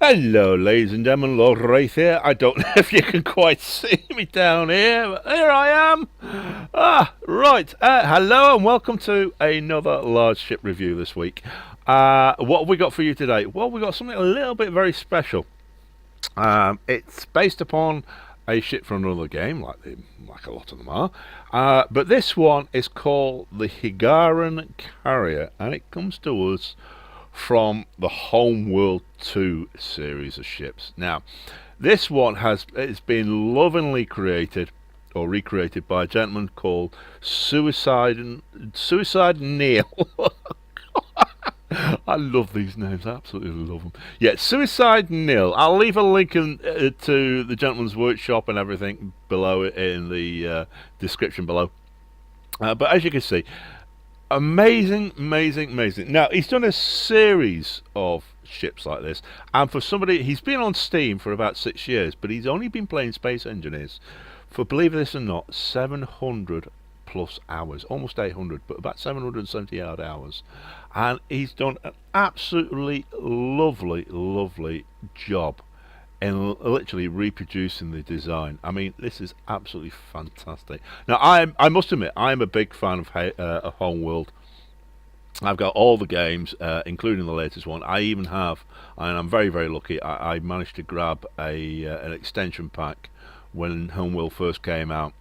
Hello, ladies and gentlemen, Lord Wraith here. I don't know if you can quite see me down here, but here I am. Right. Hello and welcome to another large ship review this week. What have we got for you today? Well, we got something a little bit very special. It's based upon a ship from another game, like a lot of them are. But this one is called the Hiigaran Carrier, and it comes to us from the HOMEWORLD 2 series of ships. Now, this one it's been lovingly created or recreated by a gentleman called Suicideneil. I love these names. I absolutely love them. Yeah, Suicideneil. I'll leave a link to the gentleman's workshop and everything below in the description below. But as you can see, amazing, amazing, amazing. Now, he's done a series of ships like this, and for somebody, he's been on Steam for about 6 years, but he's only been playing Space Engineers for, believe this or not, 700 plus hours, almost 800, but about 770 odd hours. And he's done an absolutely lovely, lovely job in literally reproducing the design. I mean, this is absolutely fantastic. Now, I must admit, I'm a big fan of Homeworld. I've got all the games, including the latest one. I even have, and I'm very, very lucky. I managed to grab an extension pack when Homeworld first came out,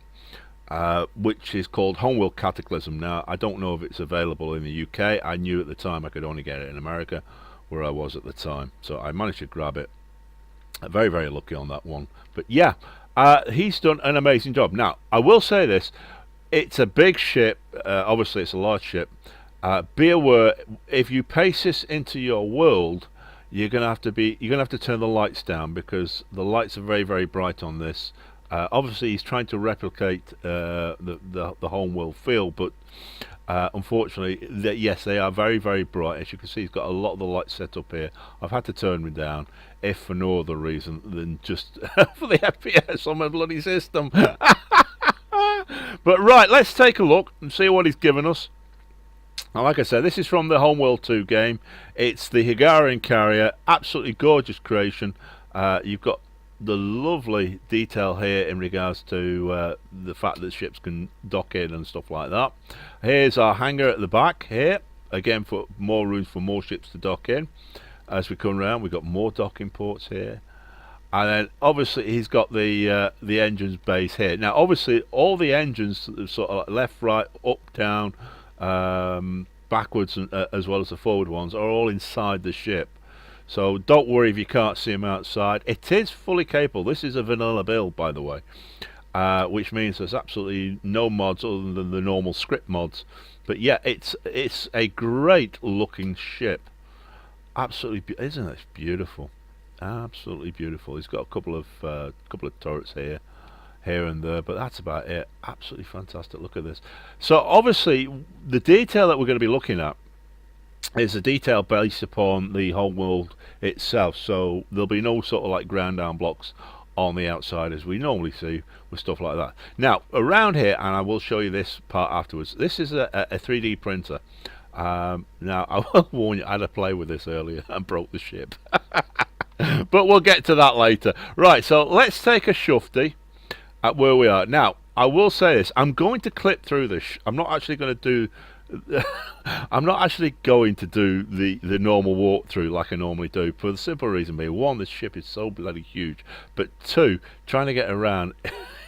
which is called Homeworld Cataclysm. Now, I don't know if it's available in the UK. I knew at the time I could only get it in America, where I was at the time. So I managed to grab it. Very, very lucky on that one. But yeah, he's done an amazing job. Now, I will say this: it's a big ship. Obviously, it's a large ship. Be aware, if you pace this into your world, you're gonna have to turn the lights down because the lights are very, very bright on this. Obviously, he's trying to replicate the home world feel, but unfortunately, yes, they are very, very bright. As you can see, he's got a lot of the lights set up here. I've had to turn them down, if for no other reason than just for the FPS on my bloody system. But right, let's take a look and see what he's given us. Now, like I said, this is from the Homeworld 2 game. It's the Hiigaran Carrier, absolutely gorgeous creation. You've got the lovely detail here in regards to the fact that ships can dock in and stuff like that. Here's our hangar at the back here, again for more room for more ships to dock in. As we come around, we've got more docking ports here. And then obviously he's got the engines base here. Now obviously all the engines sort of like left, right, up, down, backwards, and as well as the forward ones are all inside the ship. So don't worry if you can't see them outside. It is fully capable. This is a vanilla build, by the way, which means there's absolutely no mods other than the normal script mods. But yeah, it's a great looking ship. Absolutely, isn't it beautiful? Absolutely beautiful. He's got a couple of turrets here and there, but that's about it. Absolutely fantastic. Look at this. So obviously, the detail that we're going to be looking at is a detail based upon the whole world itself. So there'll be no sort of like ground down blocks on the outside as we normally see with stuff like that. Now around here, and I will show you this part afterwards, this is a 3D printer. Now I will warn you, I had to play with this earlier and broke the ship. But we'll get to that later. Right, so let's take a shufty at where we are. Now I will say this, I'm going to clip through this. I'm not actually going to do I'm not actually going to do the normal walkthrough like I normally do, for the simple reason being, one, this ship is so bloody huge, but two, trying to get around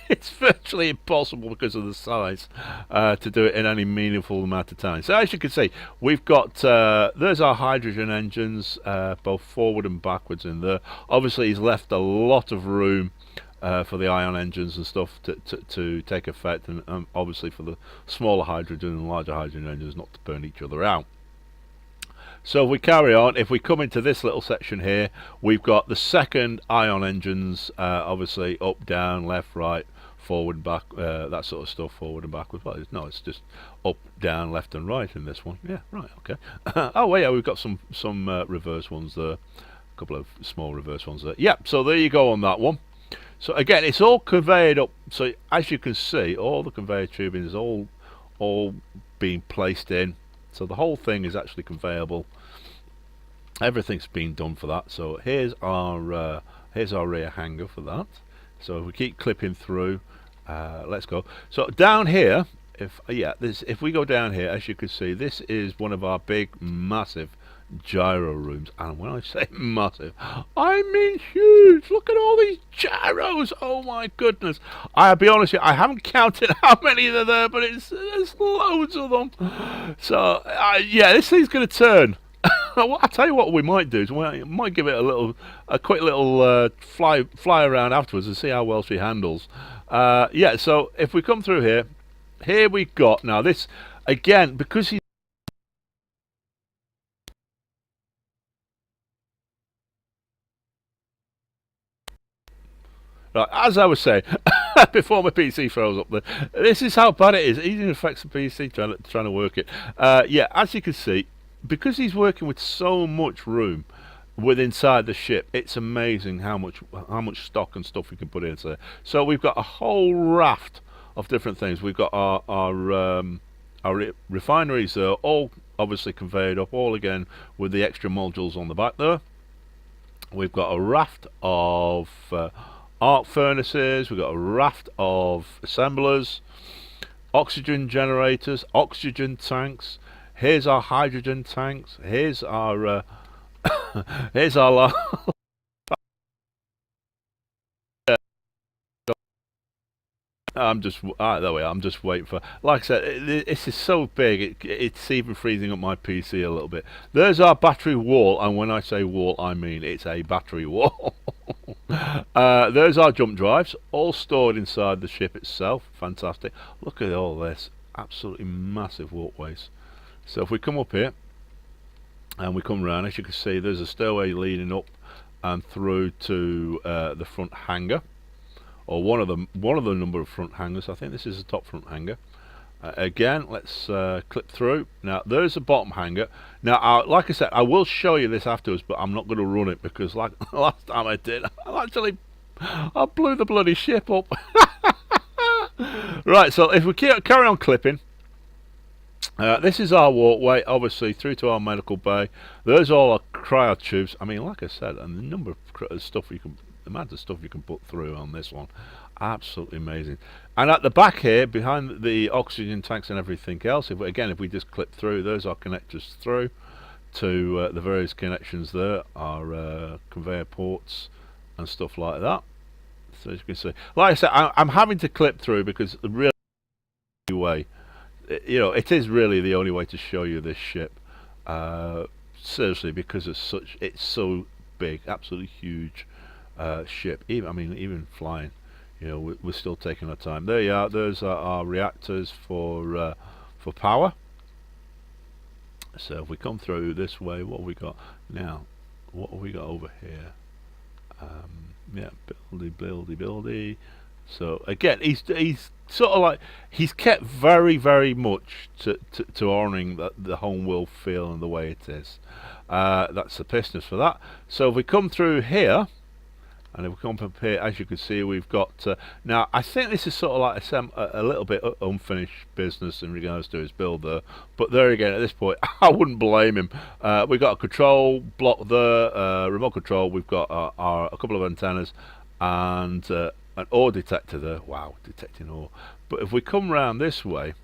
it's virtually impossible because of the size to do it in any meaningful amount of time. So as you can see, we've got there's our hydrogen engines, both forward and backwards in there. Obviously he's left a lot of room for the ion engines and stuff to take effect, and obviously for the smaller hydrogen and larger hydrogen engines not to burn each other out. So if we carry on, if we come into this little section here, we've got the second ion engines, obviously up, down, left, right, forward and back, that sort of stuff, forward and backward. Well, no, it's just up, down, left and right in this one. Yeah, right, okay. Oh well, yeah, we've got some reverse ones there, a couple of small reverse ones there. Yeah, so there you go on that one. So again, it's all conveyed up. So as you can see, all the conveyor tubing is all being placed in. So the whole thing is actually conveyable. Everything's been done for that. So here's our rear hanger for that. So if we keep clipping through, let's go. So down here, if we go down here, as you can see, this is one of our big, massive gyro rooms. And when I say massive, I mean huge. Look at all these gyros. Oh my goodness. I'll be honest with you, I haven't counted how many are there, but there's loads of them. So yeah, this thing's going to turn. I'll tell you what we might do is we might give it a quick little fly around afterwards and see how well she handles. Yeah, so if we come through here, we've got now this again because he's right, as I was saying before my PC froze up there. This is how bad it is. It even affects the PC trying to work it. Yeah, as you can see, because he's working with so much room inside the ship, it's amazing how much stock and stuff we can put into there. So we've got a whole raft of different things. We've got our refineries all obviously conveyed up, all again with the extra modules on the back there. We've got a raft of arc furnaces. We've got a raft of assemblers, oxygen generators, oxygen tanks. Here's our hydrogen tanks. Here's our here's our I'm just that way. I'm just waiting for. Like I said, this is so big. It's even freezing up my PC a little bit. There's our battery wall, and when I say wall, I mean it's a battery wall. There's our jump drives, all stored inside the ship itself. Fantastic. Look at all this. Absolutely massive walkways. So if we come up here and we come around, as you can see, there's a stairway leading up and through to the front hangar, or one of the number of front hangars. I think this is the top front hangar. Again, let's clip through. Now there's a bottom hangar. Now like I said, I will show you this afterwards, but I'm not going to run it because like last time I did, I blew the bloody ship up. Right, so if we carry on clipping, this is our walkway, obviously through to our medical bay. There's all our cryo tubes. I mean, like I said, and the number of stuff you can, the amount of stuff you can put through on this one, absolutely amazing. And at the back here, behind the oxygen tanks and everything else, if we just clip through, there's our connectors through to the various connections there, our conveyor ports and stuff like that. So as you can see, like I said, I'm having to clip through because the real way, it is really the only way to show you this ship. Seriously, because it's so big, absolutely huge ship. Even flying, we're still taking our time. There you are. There's our reactors for power. So if we come through this way, what have we got now? What have we got over here? Yeah, buildy. So again, he's sort of like he's kept very, very much to honouring the HOMEWORLD feel and the way it is. That's the pistons for that. So if we come through here, and if we come up here, as you can see, we've got now I think this is sort of like a little bit unfinished business in regards to his build there, but there again, at this point, I wouldn't blame him. We've got a control block there, remote control. We've got a couple of antennas and an ore detector there. Wow, detecting ore. But if we come round this way,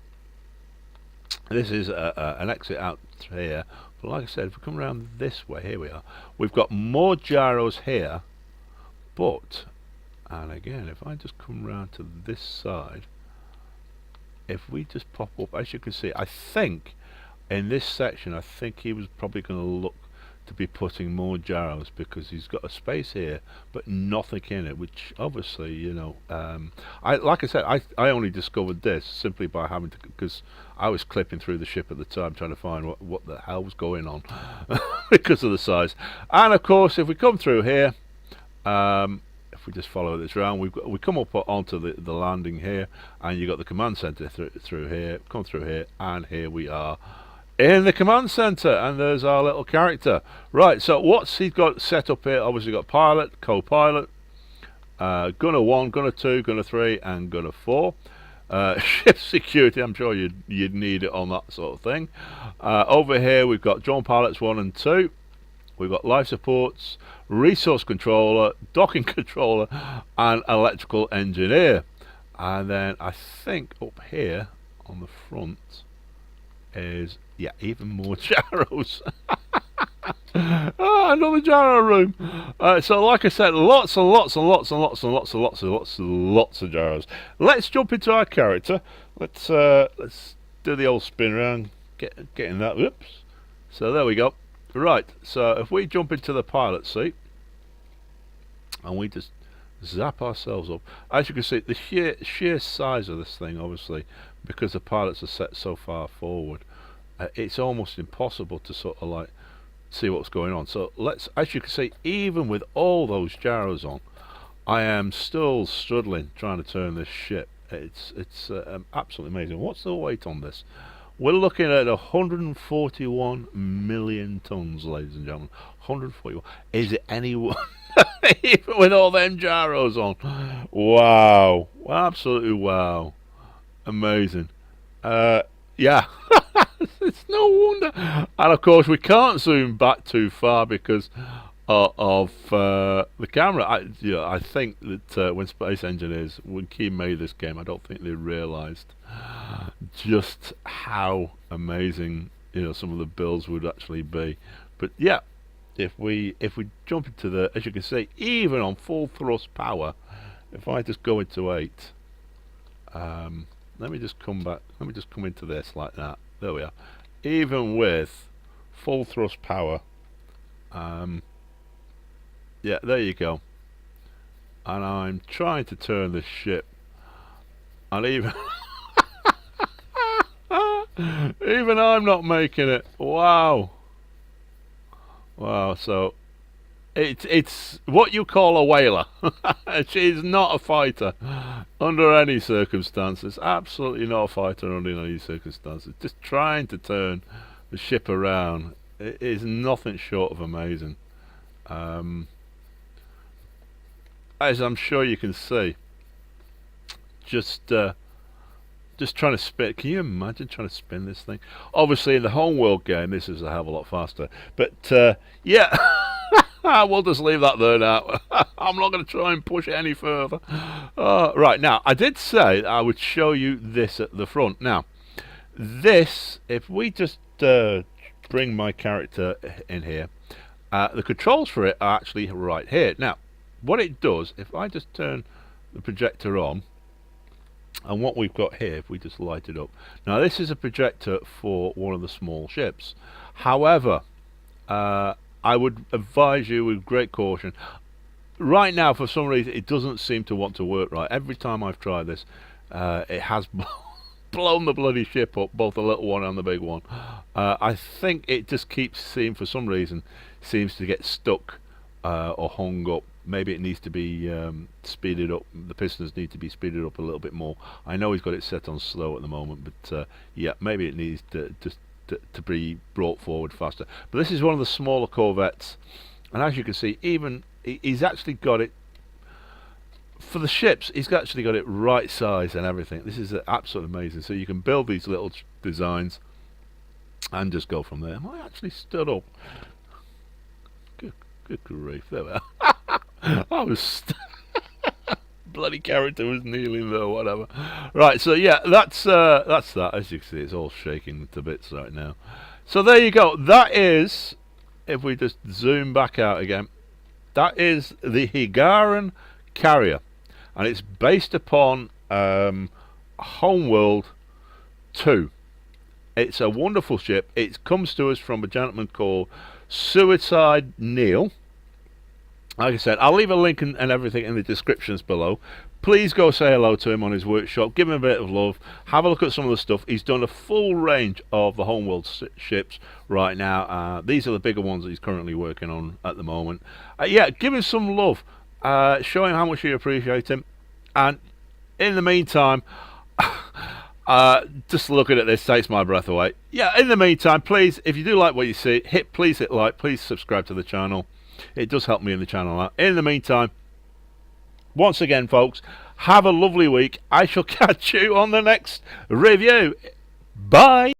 this is an exit out here. But like I said, if we come around this way, here we are. We've got more gyros here. But, and again, if I just come round to this side, if we just pop up, as you can see, I think in this section, I think he was probably going to look to be putting more gyros because he's got a space here, but nothing in it, which obviously, like I said, I only discovered this simply by having to, because I was clipping through the ship at the time trying to find what the hell was going on because of the size. And of course, if we come through here, if we just follow this round, we come up onto the landing here, and you got the command center through here. Come through here, and here we are in the command center, and there's our little character. Right, so what's he got set up here? Obviously got pilot, co-pilot, gunner 1, gunner 2, gunner 3, and gunner 4. Ship security, I'm sure you'd need it on that sort of thing. Over here we've got drone pilots 1 and 2. We've got life supports, resource controller, docking controller, and electrical engineer. And then I think up here on the front is, yeah, even more gyros. Another gyro room. So like I said, lots and lots and lots and lots and lots and lots and lots and lots of gyros. Let's jump into our character. Let's do the old spin around, getting that. Oops. So there we go. Right, so if we jump into the pilot seat and we just zap ourselves up, as you can see, the sheer size of this thing, obviously, because the pilots are set so far forward, it's almost impossible to sort of like see what's going on. So let's, as you can see, even with all those gyros on, I am still struggling trying to turn this ship. It's absolutely amazing. What's the weight on this? We're looking at 141 million tons, ladies and gentlemen. 141. Is it anyone? Even with all them gyros on. Wow. Absolutely wow. Amazing. Yeah. It's no wonder. And of course, we can't zoom back too far because of the camera. I think that when Space Engineers, when Key made this game, I don't think they realised just how amazing some of the builds would actually be. But yeah, if we jump into the, as you can see, even on full thrust power, if I just go into 8, let me just come back. Let me just come into this like that. There we are. Even with full thrust power, yeah, there you go. And I'm trying to turn this ship, and even even I'm not making it. Wow. So it's what you call a whaler. She's not a fighter under any circumstances. Absolutely not a fighter under any circumstances. Just trying to turn the ship around, it is nothing short of amazing. As I'm sure you can see, just trying to spin. Can you imagine trying to spin this thing? Obviously, in the HOMEWORLD game, this is a hell of a lot faster. But yeah, we'll just leave that there now. I'm not going to try and push it any further. Right, now, I did say I would show you this at the front. Now, this, if we just bring my character in here, the controls for it are actually right here. Now, what it does, if I just turn the projector on, and what we've got here, if we just light it up. Now, this is a projector for one of the small ships. However, I would advise you with great caution. Right now, for some reason, it doesn't seem to want to work right. Every time I've tried this, it has blown the bloody ship up, both the little one and the big one. I think it just keeps for some reason, seems to get stuck or hung up. Maybe it needs to be speeded up. The pistons need to be speeded up a little bit more. I know he's got it set on slow at the moment, but yeah, maybe it needs to be brought forward faster. But this is one of the smaller corvettes, and as you can see, even he's actually got it for the ships. He's actually got it right size and everything. This is absolutely amazing. So you can build these little designs and just go from there. Am I actually stood up? Good grief! There we are. I was bloody character was kneeling there, whatever. Right, so yeah, that's that. As you can see, it's all shaking to bits right now. So there you go. That is, if we just zoom back out again, that is the Hiigaran Carrier, and it's based upon HOMEWORLD 2. It's a wonderful ship. It comes to us from a gentleman called Suicideneil. Like I said, I'll leave a link and everything in the descriptions below. Please go say hello to him on his workshop. Give him a bit of love. Have a look at some of the stuff. He's done a full range of the HOMEWORLD ships right now. These are the bigger ones that he's currently working on at the moment. Yeah, give him some love. Show him how much you appreciate him. And in the meantime, just looking at this takes my breath away. Yeah, in the meantime, please, if you do like what you see, please hit like. Please subscribe to the channel. It does help me in the channel out. In the meantime, once again, folks, have a lovely week. I shall catch you on the next review. Bye.